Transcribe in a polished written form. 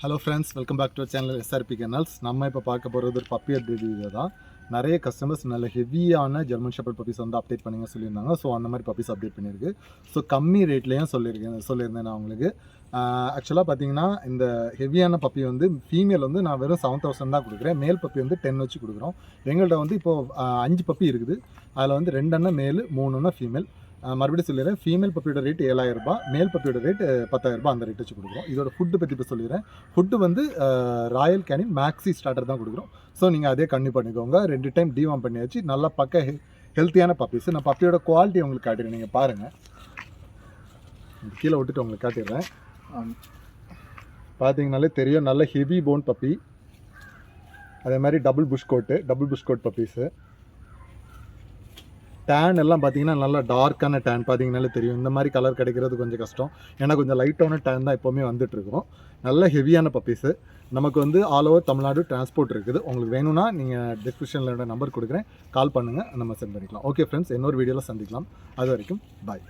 Hello friends, welcome back to channel SRP kennels. நம்ம இப்போ பார்க்க போகிறது ஒரு பப்பி அப்டேட் வீடியோ தான். நிறைய கஸ்டமர்ஸ் நல்ல ஹெவியான ஜெர்மன் ஷெப்பர்ட் பப்பீஸ் வந்து அப்டேட் பண்ணுங்க சொல்லியிருந்தாங்க. ஸோ அந்த மாதிரி பப்பீஸ் அப்டேட் பண்ணியிருக்கு. ஸோ கம்மி ரேட்லேயும் சொல்லியிருந்தேன் நான் உங்களுக்கு. ஆக்சுவலாக பார்த்தீங்கன்னா இந்த ஹெவியான பப்பி வந்து ஃபீமேல் வந்து நான் வெறும் 7,000 தான் கொடுக்குறேன். மேல் பப்பி வந்து 10 வச்சு கொடுக்குறோம். எங்கள்கிட்ட வந்து இப்போது 5 பப்பி இருக்குது. அதில் வந்து 2 அண்ணன் மேல், 3 அண்ணன் ஃபீமேல். மறுபடியும் சொல்லிடுறேன், ஃபீமேல் பப்பியோட ரேட் 7,000 ரூபாய், மேல் பப்பியோட ரேட் 10,000 ரூபாய். அந்த ரேட் வச்சு கொடுக்குறோம். இதோட ஃபுட்டு பற்றி இப்போ சொல்லிடுறேன். ஃபுட்டு வந்து ராயல் கேனின் மேக்ஸி ஸ்டார்டர் தான் கொடுக்குறோம். ஸோ நீங்கள் அதே கன்டினியூ பண்ணிக்கோங்க. 2 டைம் டிவார்ம் பண்ணியாச்சு. நல்லா ஹெல்த்தியான பப்பீஸ். நான் பப்பியோட குவாலிட்டி உங்களுக்கு காட்டுறேன், நீங்கள் பாருங்கள். கீழே விட்டுட்டு உங்களுக்கு காட்டிடுறேன். பார்த்தீங்கனாலே தெரியும், நல்ல ஹெவி போன் பப்பி. அதே மாதிரி டபுள் புஷ் கோட் பப்பீஸு. டேன் எல்லாம் பார்த்தீங்கன்னா நல்லா டார்க்கான டேன் பார்த்தீங்கனாலே தெரியும். இந்த மாதிரி கலர் கிடைக்கிறது கொஞ்சம் கஷ்டம். ஏன்னா கொஞ்சம் லைட்டான டேன் தான் எப்போவுமே வந்துட்டுருக்கோம். நல்ல ஹெவியான பப்பீஸு. நமக்கு வந்து ஆல் ஓவர் தமிழ்நாடு டிரான்ஸ்போர்ட் இருக்குது. உங்களுக்கு வேணும்னா நீங்கள் டிஸ்கிரிப்ஷனில் நம்பர் கொடுக்குறேன், கால் பண்ணுங்கள், நம்ம சென்ட் பண்ணிக்கலாம். ஓகே ஃப்ரெண்ட்ஸ், இன்னொரு வீடியோவில் சந்திக்கலாம். அது வரைக்கும் பாய்.